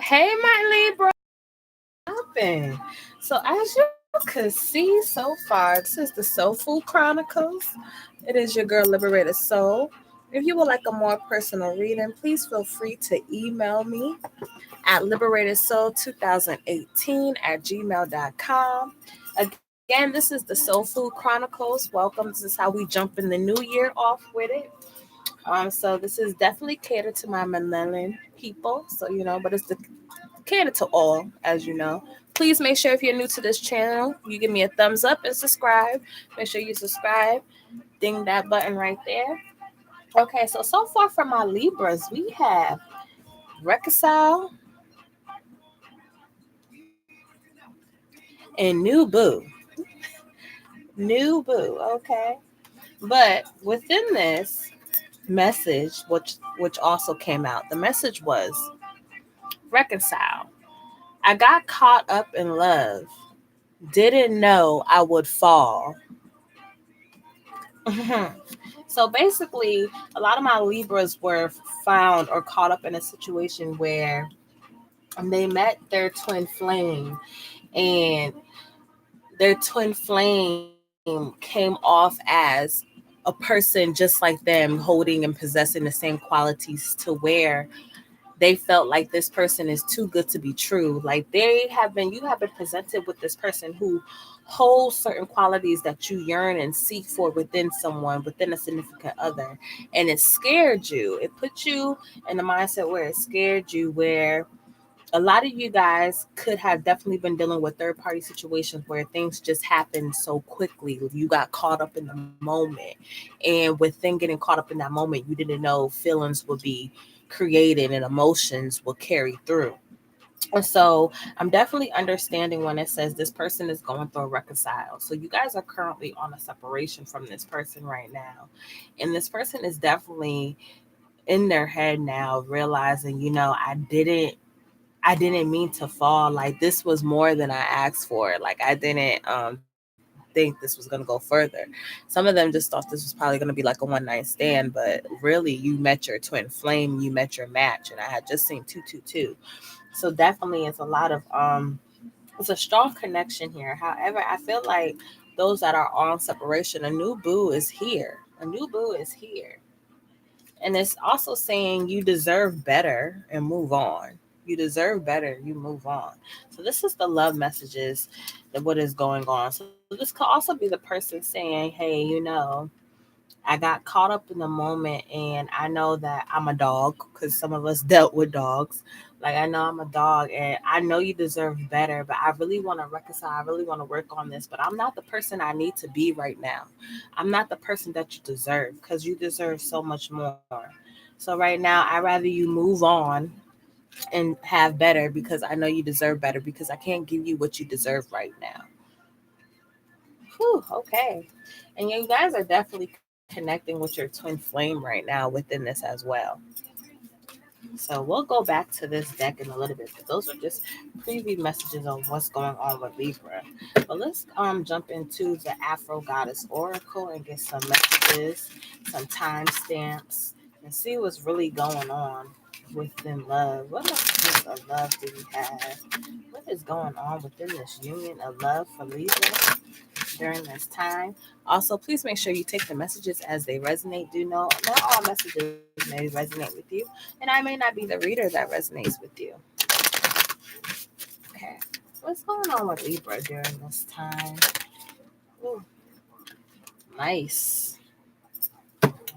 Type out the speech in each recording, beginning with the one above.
Hey, my Libra. Happened. So, as you can see so far, this is the Soul Food Chronicles. It is your girl, Liberated Soul. If you would like a more personal reading, please feel free to email me at liberatedsoul2018 at gmail.com. Again, this is the Soul Food Chronicles. Welcome. This is how we jump in the new year off with it. So this is definitely catered to my millennial people. So, but it's catered to all, as you know. Please make sure if you're new to this channel, you give me a thumbs up and subscribe. Make sure you subscribe. Ding that button right there. Okay, so far from my Libras, we have reconcile and new boo. New boo, okay. But within this message, which also came out, the message was reconcile. I got caught up in love. Didn't know I would fall. So basically, a lot of my Libras were found or caught up in a situation where they met their twin flame, and their twin flame came off as a person just like them, holding and possessing the same qualities to where they felt like this person is too good to be true. Like you have been presented with this person who holds certain qualities that you yearn and seek for within someone, within a significant other. And it scared you. It put you in a mindset where it scared you, where a lot of you guys could have definitely been dealing with third party situations where things just happened so quickly. You got caught up in the moment. And within getting caught up in that moment, you didn't know feelings would be created and emotions will carry through. And so I'm definitely understanding when it says this person is going through a reconcile. So you guys are currently on a separation from this person right now. And this person is definitely in their head now realizing, I didn't mean to fall. Like, this was more than I asked for. Like, I didn't think this was going to go further. Some of them just thought this was probably going to be like a one night stand, but really you met your twin flame, you met your match, and I had just seen 222. So definitely it's a strong connection here. However, I feel like those that are on separation, a new boo is here. A new boo is here. And it's also saying you deserve better and move on. You deserve better, you move on. So this is the love messages that what is going on. So this could also be the person saying, hey, I got caught up in the moment, and I know that I'm a dog because some of us dealt with dogs. Like, I know I'm a dog, and I know you deserve better, but I really want to reconcile. I really want to work on this, but I'm not the person I need to be right now. I'm not the person that you deserve, because you deserve so much more. So right now, I'd rather you move on and have better, because I know you deserve better, because I can't give you what you deserve right now. Whew, okay. And you guys are definitely connecting with your twin flame right now within this as well. So we'll go back to this deck in a little bit, because those are just preview messages on what's going on with Libra. But let's jump into the Afro Goddess Oracle and get some messages, some timestamps, and see what's really going on within love. What messages of love do we have? What is going on within this union of love for Libra during this time? Also, please make sure you take the messages as they resonate. Do know not all messages may resonate with you, and I may not be the reader that resonates with you. Okay, what's going on with Libra during this time? Ooh, mice.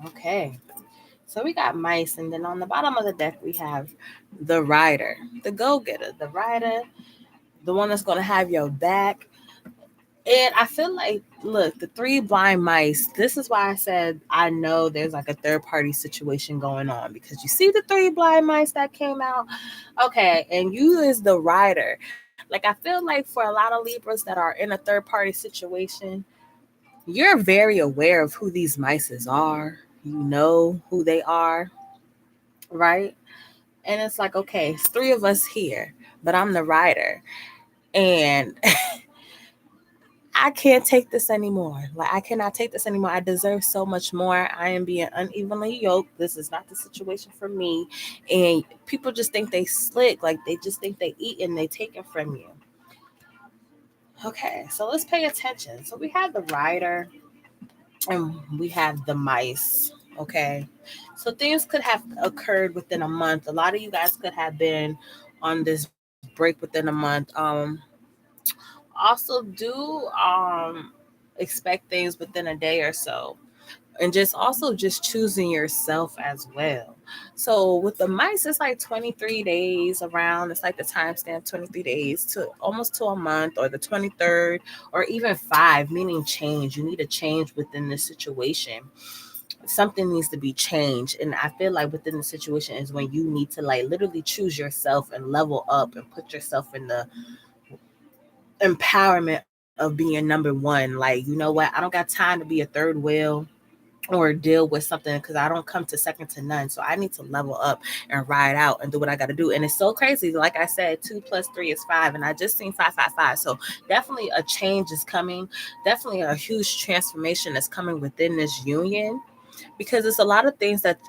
Okay, so we got mice, and then on the bottom of the deck we have the rider, the go-getter, the rider, the one that's going to have your back. And I feel like, look, the three blind mice, this is why I said I know there's like a third party situation going on, because you see the three blind mice that came out? Okay, and you is the rider. Like, I feel like for a lot of Libras that are in a third party situation, you're very aware of who these mices are. You know who they are, right? And it's like, okay, it's three of us here, but I'm the rider. And I can't take this anymore. Like, I cannot take this anymore. I deserve so much more. I am being unevenly yoked. This is not the situation for me. And people just think they slick. Like, they just think they eat and they take it from you. Okay, so let's pay attention. So we have the rider and we have the mice. Okay, so things could have occurred within a month. A lot of you guys could have been on this break within a month. Also do expect things within a day or so, and just also just choosing yourself as well. So with the mice, it's like 23 days around. It's like the timestamp 23 days to almost to a month, or the 23rd, or even 5, meaning change. You need a change within this situation. Something needs to be changed. And I feel like within the situation is when you need to like literally choose yourself and level up and put yourself in the empowerment of being number one. Like, you know what? I don't got time to be a third wheel or deal with something, because I don't come to second to none. So I need to level up and ride out and do what I got to do. And it's so crazy. Like I said, 2 + 3 is 5. And I just seen 5, 5, 5. So definitely a change is coming. Definitely a huge transformation that's coming within this union, because it's a lot of things that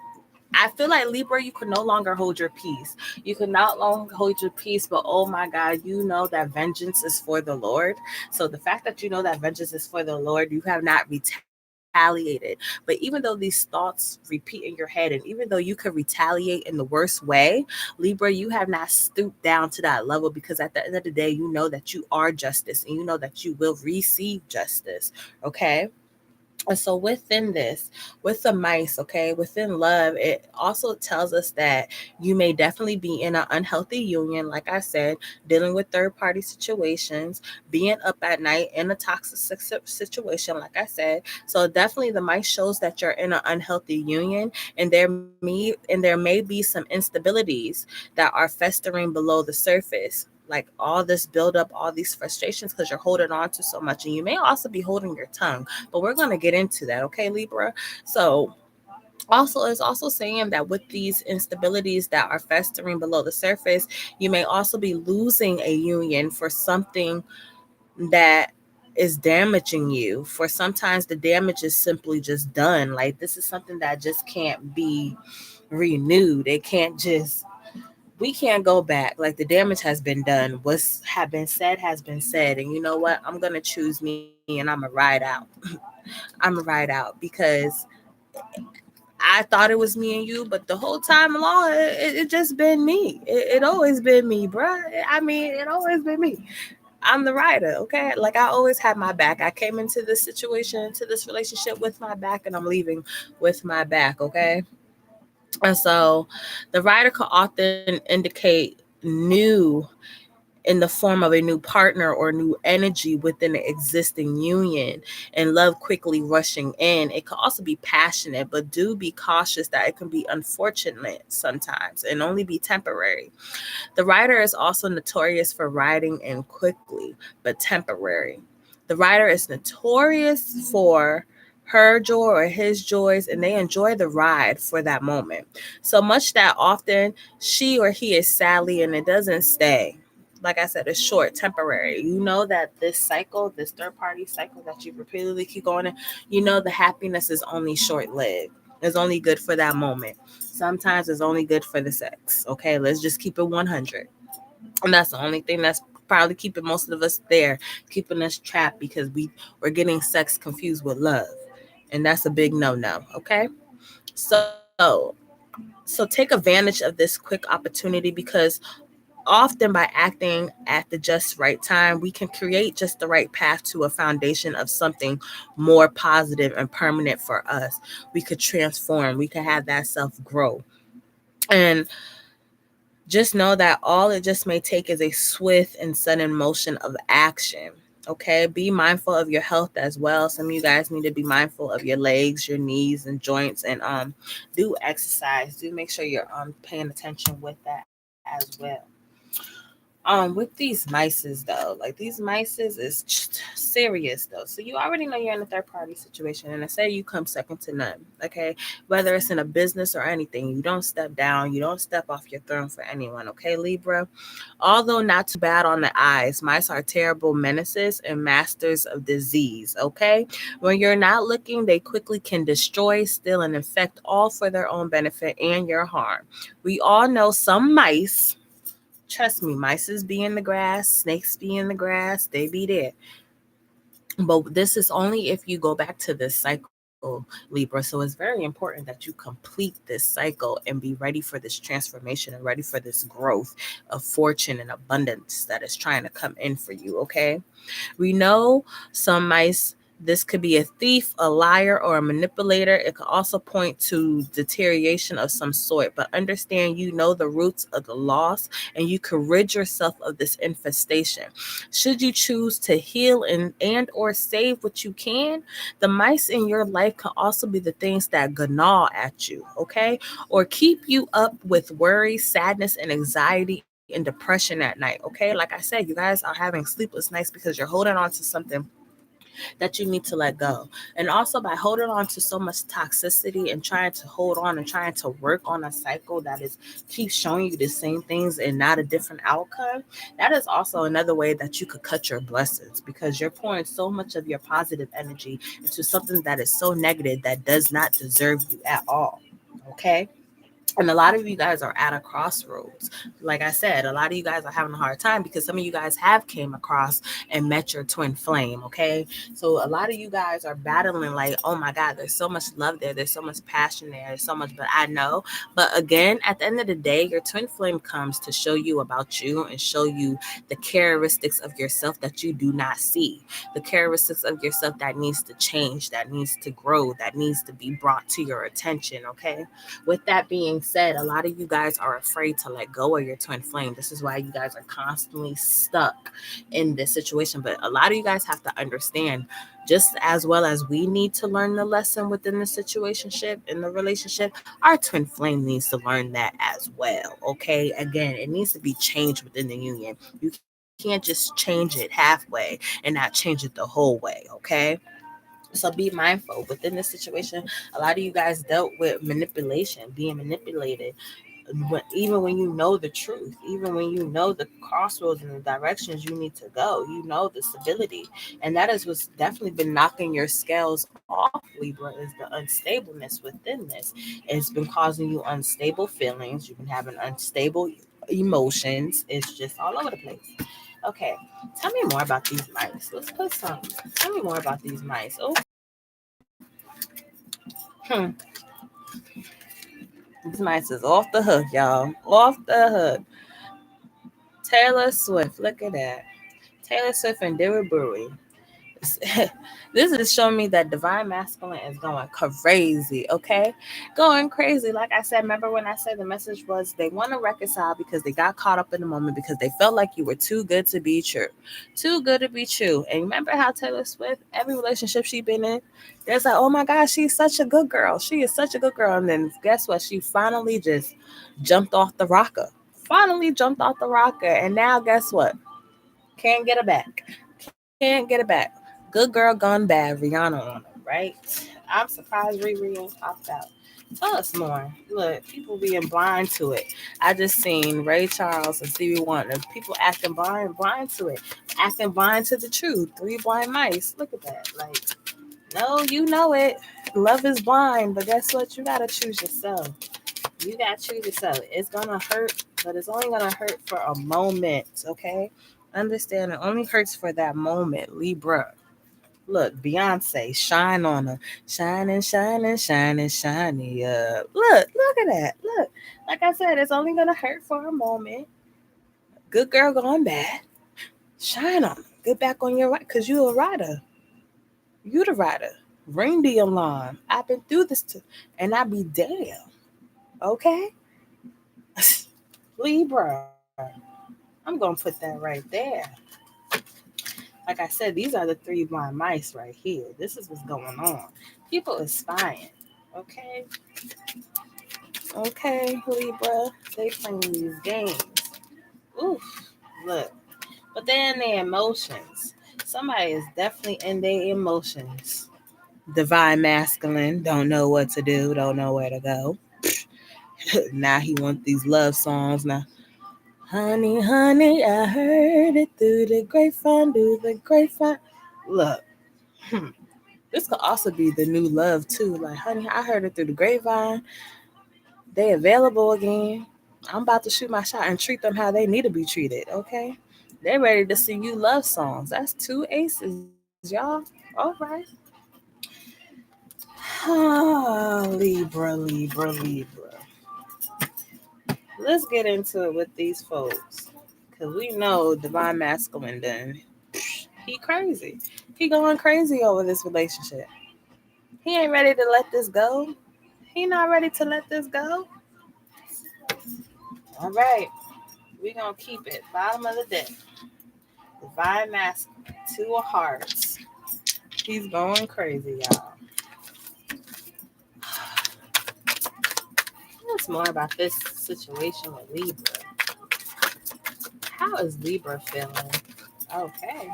I feel like, Libra, you can no longer hold your peace. You can not longer hold your peace, but oh my God, you know that vengeance is for the Lord. So the fact that you know that vengeance is for the Lord, you have not retaliated. But even though these thoughts repeat in your head, and even though you could retaliate in the worst way, Libra, you have not stooped down to that level, because at the end of the day, you know that you are justice, and you know that you will receive justice. Okay. And so within this, with the mice, okay, within love, it also tells us that you may definitely be in an unhealthy union, like I said, dealing with third party situations, being up at night in a toxic situation, like I said. So definitely the mice shows that you're in an unhealthy union, and there may be some instabilities that are festering below the surface. Like all this buildup, all these frustrations, because you're holding on to so much. And you may also be holding your tongue, but we're going to get into that, okay, Libra? So also, it's also saying that with these instabilities that are festering below the surface, you may also be losing a union for something that is damaging you. For sometimes the damage is simply just done. Like, this is something that just can't be renewed. It can't just, we can't go back. Like, the damage has been done. What's have been said has been said. And you know what? I'm gonna choose me, and I'm gonna ride out. I'm gonna ride out, because I thought it was me and you, but the whole time along, it just been me. It always been me, bruh. I mean, it always been me. I'm the rider, okay? Like, I always had my back. I came into this situation, to this relationship with my back, and I'm leaving with my back, okay? And so the rider could often indicate new, in the form of a new partner or new energy within the existing union, and love quickly rushing in. It could also be passionate, but do be cautious that it can be unfortunate sometimes and only be temporary. The rider is also notorious for riding in quickly, but temporary. The rider is notorious for her joy or his joys, and they enjoy the ride for that moment. So much that often she or he is sadly, and it doesn't stay. Like I said, it's short, temporary. You know that this cycle, this third party cycle that you repeatedly keep going in, you know the happiness is only short lived. It's only good for that moment. Sometimes it's only good for the sex. Okay, let's just keep it 100. And that's the only thing that's probably keeping most of us there, keeping us trapped, because we're getting sex confused with love. And that's a big no-no. Okay. So take advantage of this quick opportunity, because often by acting at the just right time, we can create just the right path to a foundation of something more positive and permanent for us. We could transform, we could have that self grow. And just know that all it just may take is a swift and sudden motion of action. Okay, be mindful of your health as well. Some of you guys need to be mindful of your legs, your knees, and joints, and do exercise. Do make sure you're paying attention with that as well. With these mices though, like these mices is serious though. So you already know you're in a third party situation, and I say you come second to none. Okay, whether it's in a business or anything, you don't step down, you don't step off your throne for anyone. Okay, Libra. Although not too bad on the eyes, mice are terrible menaces and masters of disease. Okay, when you're not looking, they quickly can destroy, steal, and infect, all for their own benefit and your harm. We all know some mice. Trust me, mice be in the grass, snakes be in the grass, they be there. But this is only if you go back to this cycle, Libra. So it's very important that you complete this cycle and be ready for this transformation and ready for this growth of fortune and abundance that is trying to come in for you, okay? We know some mice, this could be a thief, a liar, or a manipulator. It could also point to deterioration of some sort. But understand, you know the roots of the loss, and you can rid yourself of this infestation. Should you choose to heal and or save what you can, the mice in your life can also be the things that gnaw at you, okay? Or keep you up with worry, sadness, and anxiety and depression at night, okay? Like I said, you guys are having sleepless nights because you're holding on to something that you need to let go. And also by holding on to so much toxicity and trying to hold on and trying to work on a cycle that is keeps showing you the same things and not a different outcome, that is also another way that you could cut your blessings, because you're pouring so much of your positive energy into something that is so negative that does not deserve you at all. Okay? And a lot of you guys are at a crossroads. Like I said, a lot of you guys are having a hard time because some of you guys have came across and met your twin flame, okay? So a lot of you guys are battling like, oh my God, there's so much love there. There's so much passion there. There's so much, but I know. But again, at the end of the day, your twin flame comes to show you about you and show you the characteristics of yourself that you do not see, the characteristics of yourself that needs to change, that needs to grow, that needs to be brought to your attention, okay? With that being said, a lot of you guys are afraid to let go of your twin flame. This is why you guys are constantly stuck in this situation. But a lot of you guys have to understand, just as well as we need to learn the lesson within the situationship, in the relationship, our twin flame needs to learn that as well. Okay. Again, it needs to be changed within the union. You can't just change it halfway and not change it the whole way. Okay. So be mindful within this situation. A lot of you guys dealt with manipulation, being manipulated, even when you know the truth, even when you know the crossroads and the directions you need to go, you know the stability. And that is what's definitely been knocking your scales off, Libra, is the unstableness within this. It's been causing you unstable feelings. You've been having unstable emotions. It's just all over the place. Okay, tell me more about these mice. Let's put some. Tell me more about these mice. Oh, hmm. These mice is off the hook, y'all. Off the hook. Taylor Swift. Look at that. Taylor Swift and David Bowie. This is showing me that divine masculine is going crazy, okay? Going crazy. Like I said, remember when I said the message was they want to reconcile because they got caught up in the moment because they felt like you were too good to be true. Too good to be true. And remember how Taylor Swift, every relationship she been in, there's like, oh my gosh, she's such a good girl. She is such a good girl. And then guess what? She finally just jumped off the rocker. Finally jumped off the rocker. And now guess what? Can't get her back. Can't get it back. Good girl gone bad. Rihanna on her, right? I'm surprised Riri popped out. Tell us more. Look, people being blind to it. I just seen Ray Charles and Stevie Wonder. People acting blind to it. Acting blind to the truth. Three blind mice. Look at that. Like, no, you know it. Love is blind, but guess what? You gotta choose yourself. You gotta choose yourself. It's gonna hurt, but it's only gonna hurt for a moment, okay? Understand it only hurts for that moment, Libra. Look, Beyonce, shine on her. Shining, shining, shining, shining up. Look at that. Look. Like I said, it's only gonna hurt for a moment. Good girl going bad. Shine on her. Get back on your right, because you a rider. You the rider. Ring the alarm. I've been through this too. And I be damn. Okay? Libra. I'm gonna put that right there. Like I said, these are the three blind mice right here. This is what's going on. People are spying. Okay? Okay, Libra. They playing these games. Oof. Look, but they're in their emotions. Somebody is definitely in their emotions. Divine masculine, don't know what to do, don't know where to go. Now he wants these love songs. Now, honey, honey, I heard it through the grapevine, through the grapevine. Look, this could also be the new love too. Like, honey, I heard it through the grapevine. They available again. I'm about to shoot my shot and treat them how they need to be treated. Okay, they're ready to sing you love songs. That's two aces, y'all. All right. Libra, Libra, Libra. Let's get into it with these folks. Because we know Divine Masculine done. He crazy. He going crazy over this relationship. He ain't ready to let this go. He not ready to let this go. All right. We going to keep it. Bottom of the deck. Divine Masculine. Two of Hearts. He's going crazy, y'all. What's more about this situation with Libra? How is Libra feeling? Okay.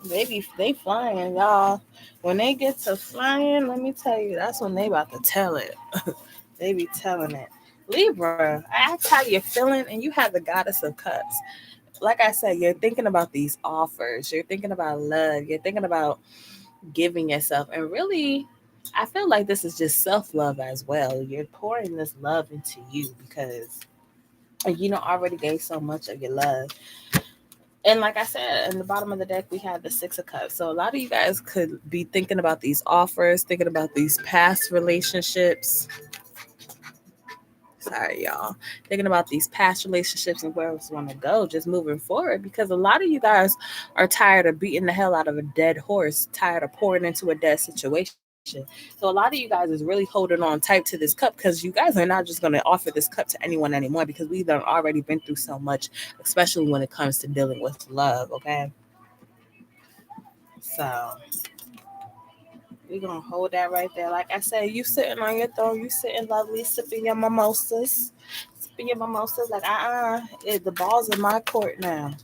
They flying, y'all. When they get to flying, let me tell you, that's when they about to tell it. They be telling it. Libra, I asked how you're feeling, and you have the Goddess of Cups. Like I said, you're thinking about these offers. You're thinking about love. You're thinking about giving yourself. And really, I feel like this is just self-love as well. You're pouring this love into you because you know already gave so much of your love. And like I said, in the bottom of the deck, we have the Six of Cups. So a lot of you guys could be thinking about these offers, thinking about these past relationships. Sorry, y'all. Thinking about these past relationships and where it's want to go, just moving forward. Because a lot of you guys are tired of beating the hell out of a dead horse, tired of pouring into a dead situation. So a lot of you guys is really holding on tight to this cup because you guys are not just going to offer this cup to anyone anymore because we've already been through so much, especially when it comes to dealing with love. Okay. So we're gonna hold that right there. Like I said, you sitting on your throne, you sitting lovely, sipping your mimosas. Sipping your mimosas like the ball's in my court now.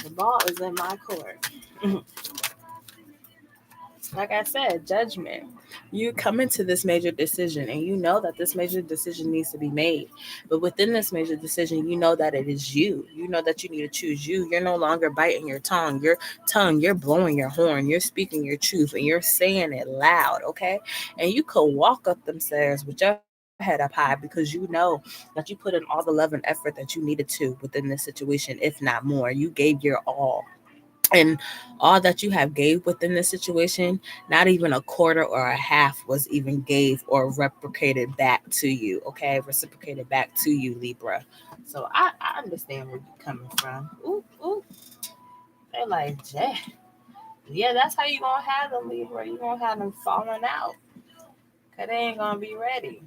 The ball is in my court. Like I said, judgment. You come into this major decision and you know that this major decision needs to be made. But within this major decision, you know that it is you. You know that you need to choose you. You're no longer biting your tongue. You're blowing your horn. You're speaking your truth and you're saying it loud, okay? And you could walk up them stairs with your head up high because you know that you put in all the love and effort that you needed to within this situation, if not more. You gave your all, and all that you have gave within this situation, not even a quarter or a half was even gave or reciprocated back to you. Okay, reciprocated back to you, Libra. So I understand where you're coming from. Ooh, ooh. They're like, yeah, that's how you gonna have them, Libra. You gonna have them falling out because they ain't gonna be ready.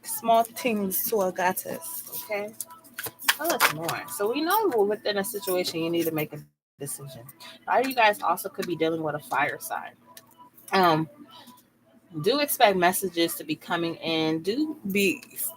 Small things to a goddess. Okay. Tell us more. So we know within a situation you need to make a decision. A lot of you guys also could be dealing with a fire sign. Um, do expect messages to be coming in.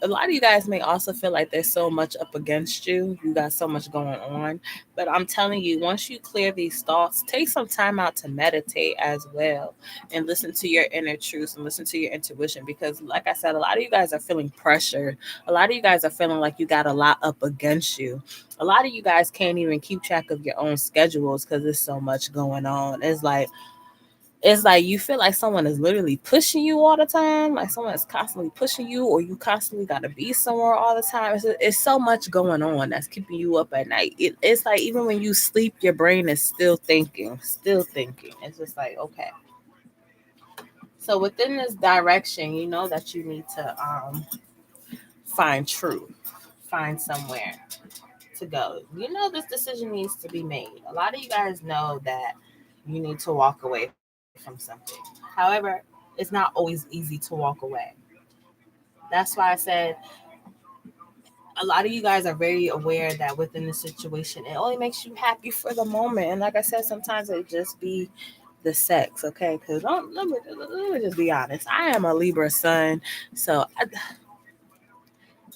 A lot of you guys may also feel like there's so much up against you. You got so much going on. But I'm telling you, once you clear these thoughts, take some time out to meditate as well and listen to your inner truths and listen to your intuition. Because like I said, a lot of you guys are feeling pressure. A lot of you guys are feeling like you got a lot up against you. A lot of you guys can't even keep track of your own schedules because there's so much going on. It's like you feel like someone is literally pushing you all the time, like someone is constantly pushing you, or you constantly got to be somewhere all the time. It's so much going on that's keeping you up at night. It's like even when you sleep, your brain is still thinking, still thinking. It's just like, okay. So within this direction, you know that you need to find truth, find somewhere to go. You know this decision needs to be made. A lot of you guys know that you need to walk away from something. However, it's not always easy to walk away. That's why I said a lot of you guys are very aware that within the situation, it only makes you happy for the moment. And like I said, sometimes it just be the sex, okay? Because let me just be honest. I am a Libra sun, so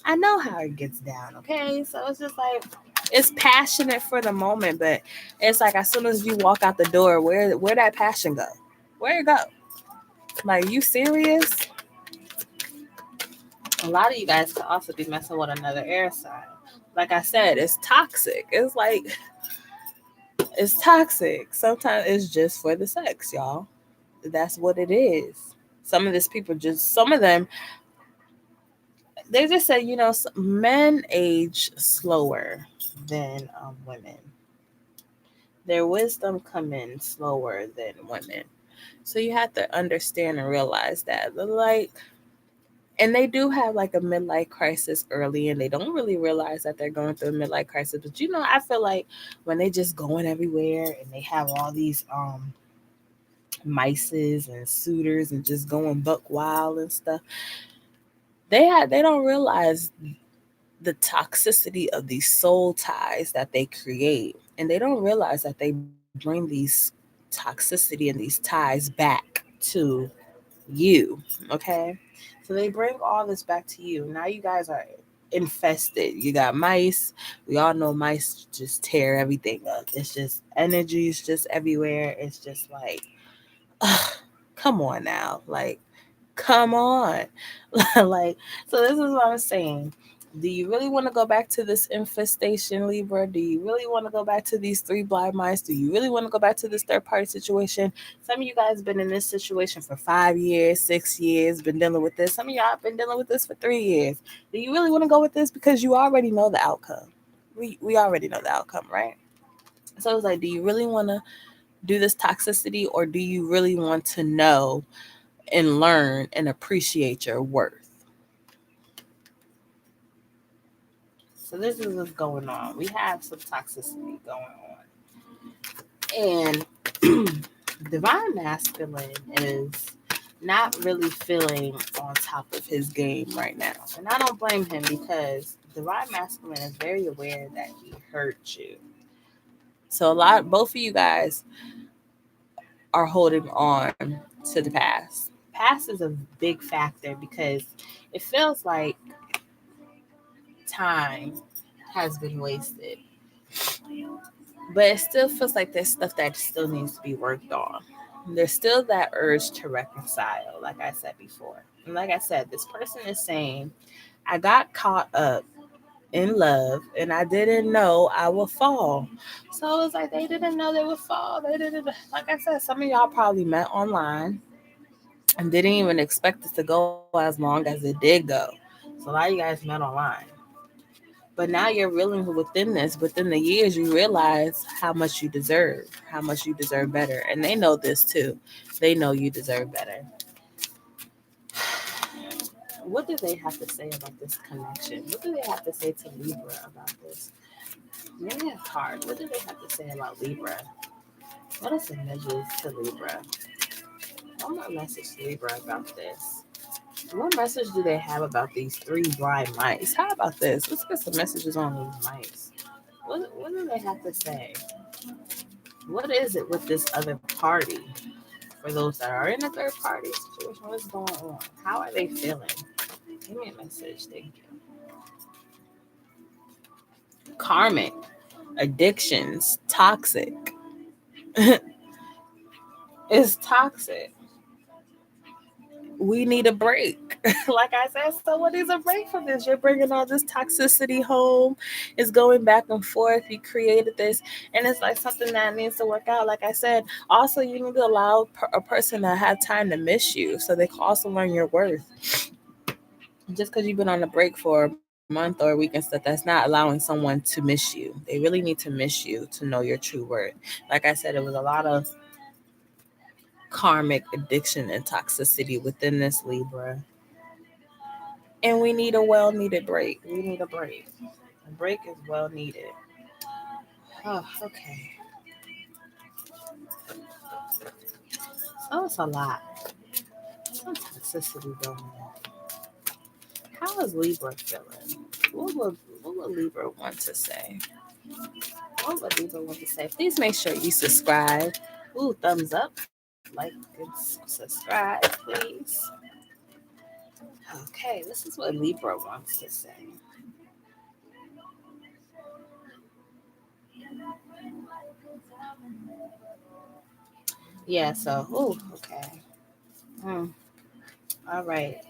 I know how it gets down, okay? So it's just like, it's passionate for the moment, but it's like as soon as you walk out the door, where that passion go? Where it go? Like, you serious? A lot of you guys could also be messing with another air sign. Like I said, it's toxic. It's like, it's toxic. Sometimes it's just for the sex, y'all. That's what it is. Some of these people just, some of them, they just say, men age slower than women. Their wisdom come in slower than women. So you have to understand and realize that. Like, and they do have like a midlife crisis early, and they don't really realize that they're going through a midlife crisis. But I feel like when they just going everywhere and they have all these mices and suitors and just going buck wild and stuff, they don't realize the toxicity of these soul ties that they create, and they don't realize that they bring these toxicity and these ties back to you. Okay, so they bring all this back to you. Now you guys are infested. You got mice. We all know mice just tear everything up. It's just energy is just everywhere. It's just like, ugh, come on now, like, come on. Like, so this is what I'm saying. Do you really want to go back to this infestation, Libra? Do you really want to go back to these three blind mice? Do you really want to go back to this third party situation? Some of you guys been in this situation for 5 years, 6 years, been dealing with this. Some of y'all have been dealing with this for 3 years. Do you really want to go with this? Because you already know the outcome. We already know the outcome, right? So it's like, do you really want to do this toxicity, or do you really want to know and learn and appreciate your worth? So this is what's going on. We have some toxicity going on. And divine masculine is not really feeling on top of his game right now. And I don't blame him, because divine masculine is very aware that he hurt you. So both of you guys are holding on to the past. Past is a big factor, because it feels like time has been wasted. But it still feels like there's stuff that still needs to be worked on. There's still that urge to reconcile, like I said before. And like I said, this person is saying, I got caught up in love and I didn't know I would fall. So it's like they didn't know they would fall. They didn't, like I said, some of y'all probably met online and didn't even expect it to go as long as it did go. So a lot of you guys met online. But now you're reeling within the years, you realize how much you deserve, how much you deserve better. And they know this too. They know you deserve better. What do they have to say about this connection? What do they have to say to Libra about this? Maybe a card. What do they have to say about Libra? What is the message to Libra? One more message to Libra about this. What message do they have about these three blind mice? How about this? Let's get some messages on these mice. What do they have to say? What is it with this other party? For those that are in a third party situation, what's going on? How are they feeling? Give me a message. Thank you. Karmic, addictions, toxic. It's toxic. We need a break. Like I said, someone needs a break from this. You're bringing all this toxicity home. It's going back and forth. You created this, and it's like something that needs to work out. Like I said, also you need to allow a person to have time to miss you, so they can also learn your worth. Just because you've been on a break for a month or a week and stuff, that's not allowing someone to miss you. They really need to miss you to know your true worth. Like I said, it was a lot of karmic addiction and toxicity within this Libra. And we need a well-needed break. We need a break. A break is well needed. Oh, okay. So it's a lot. Some toxicity going on. How is Libra feeling? What would Libra want to say? What would Libra want to say? Please make sure you subscribe. Ooh, thumbs up. Like and subscribe, please. Okay, this is what Libra wants to say. Yeah, so, ooh, okay. Mm, all right.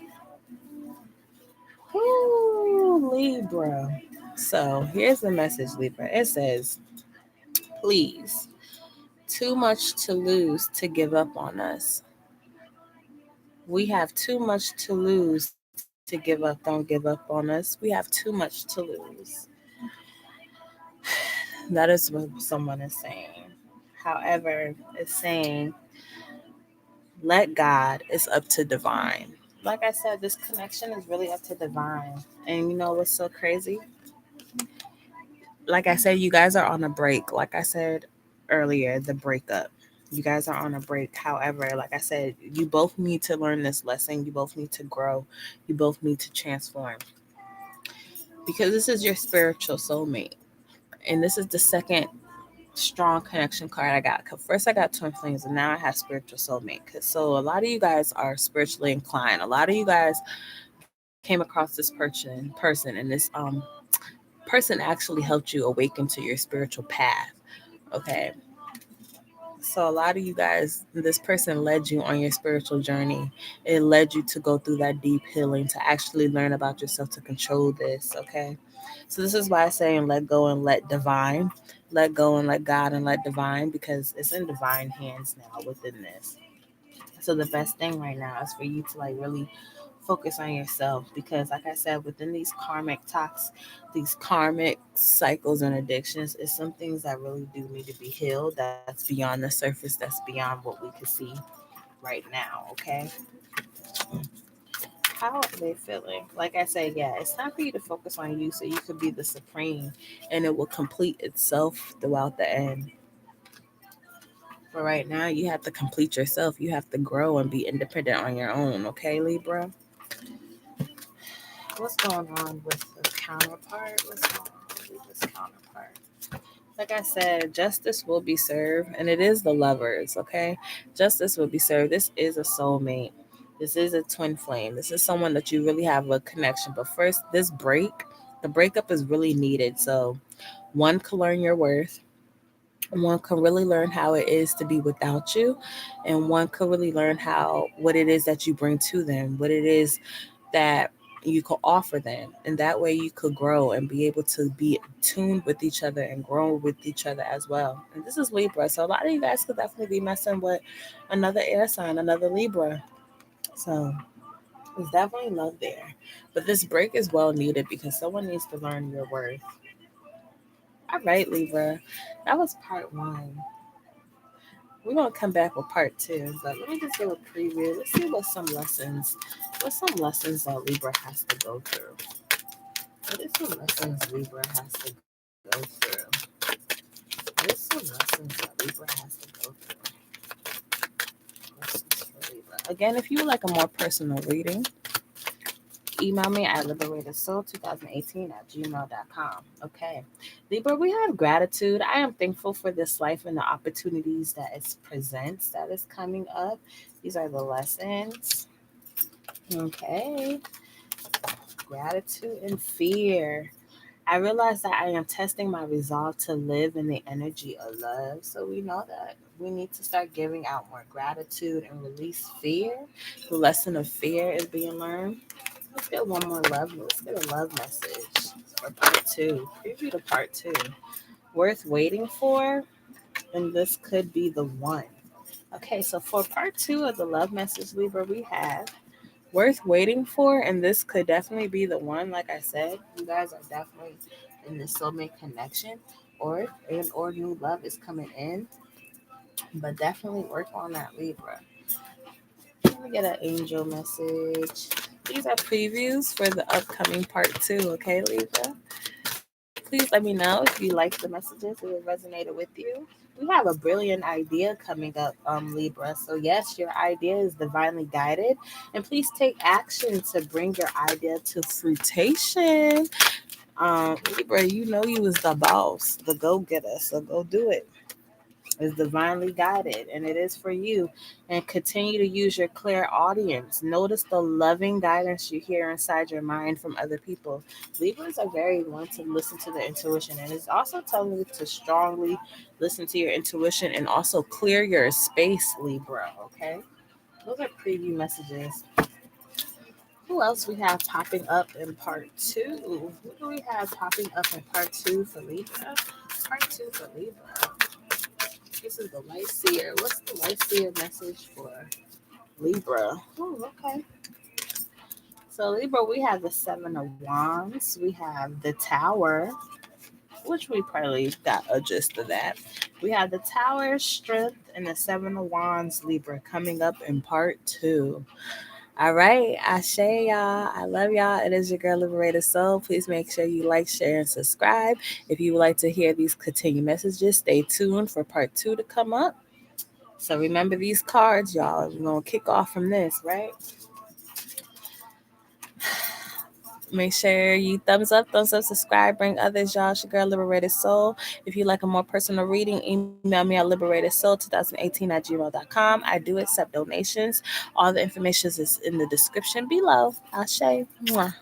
Ooh, Libra. So here's the message, Libra. It says, please, too much to lose to give up on us. We have too much to lose to give up. Don't give up on us. We have too much to lose. That is what someone is saying. However, it's saying, let God, it's up to divine. Like I said, this connection is really up to divine. And you know what's so crazy? Like I said, you guys are on a break. Like I said earlier, the breakup. You guys are on a break. However, like I said, you both need to learn this lesson. You both need to grow. You both need to transform. Because this is your spiritual soulmate. And this is the second strong connection card I got. 'Cause first I got twin flames, and now I have spiritual soulmate. So a lot of you guys are spiritually inclined. A lot of you guys came across this person, and this person actually helped you awaken to your spiritual path. Okay. So a lot of you guys, this person led you on your spiritual journey. It led you to go through that deep healing, to actually learn about yourself, to control this. Okay. So this is why I say, and let go and let divine, let go and let God and let divine, because it's in divine hands now within this. So the best thing right now is for you to like really focus on yourself, because like I said, within these karmic talks, these karmic cycles and addictions is some things that really do need to be healed, that's beyond the surface, that's beyond what we can see right now. Okay, how are they feeling? Like I said, yeah, it's time for you to focus on you so you could be the supreme, and it will complete itself throughout the end. But right now you have to complete yourself, you have to grow and be independent on your own. Okay, Libra. What's going on with the counterpart? What's going on with this counterpart? Like I said, justice will be served, and it is the lovers, okay? Justice will be served. This is a soulmate. This is a twin flame. This is someone that you really have a connection. But first, this break, the breakup is really needed. So one can learn your worth. One can really learn how it is to be without you, and one can really learn how what it is that you bring to them, what it is that you could offer them, and that way you could grow and be able to be tuned with each other and grow with each other as well. And this is Libra, so a lot of you guys could definitely be messing with another air sign, another Libra. So there's definitely love there, but this break is well needed because someone needs to learn your worth. All right, Libra, that was part one. We're gonna come back with part two, but let me just give a preview. Let's see what some lessons that Libra has to go through. What is some lessons Libra has to go through? What is some lessons that Libra has to go through? Lessons for Libra. Again, if you would like a more personal reading, email me at liberatedsoul2018 at gmail.com. Okay. Libra, we have gratitude. I am thankful for this life and the opportunities that it presents that is coming up. These are the lessons. Okay. Gratitude and fear. I realize that I am testing my resolve to live in the energy of love. So we know that we need to start giving out more gratitude and release fear. The lesson of fear is being learned. Let's get one more love. Let's get a love message for part two. Preview to part two. Worth waiting for, and this could be the one. Okay, so for part two of the love message, Libra, we have worth waiting for, and this could definitely be the one. Like I said, you guys are definitely in this soulmate connection, or new love is coming in, but definitely work on that, Libra. Let me get an angel message. These are previews for the upcoming part two. Okay, Libra. Please let me know if you like the messages, if it resonated with you. We have a brilliant idea coming up, Libra. So yes, your idea is divinely guided, and please take action to bring your idea to fruition. Libra, you know you was the boss, the go getter. So go do it. is divinely guided, and it is for you. And continue to use your clear audience. Notice the loving guidance you hear inside your mind from other people. Libras are very one to listen to their intuition, and it's also telling you to strongly listen to your intuition and also clear your space, Libra. Okay, those are preview messages. Who else we have popping up in part two? Who do we have popping up in part two for Libra? Part two for Libra. This is the light seer. What's the light seer message for Libra? Oh, okay. So Libra, we have the Seven of Wands. We have the Tower, which we probably got a gist of that. We have the Tower, Strength, and the Seven of Wands, Libra, coming up in part two. All right, Ashe, y'all. I love y'all. It is your girl, Liberated Soul. Please make sure you like, share, and subscribe. If you would like to hear these continued messages, stay tuned for part two to come up. So remember these cards, y'all. We're going to kick off from this, right? Make sure you thumbs up, subscribe, bring others, y'all. It's your girl, Liberated Soul. If you'd like a more personal reading, email me at liberatedsoul2018@gmail.com. I do accept donations. All the information is in the description below. Ashe. Mwah.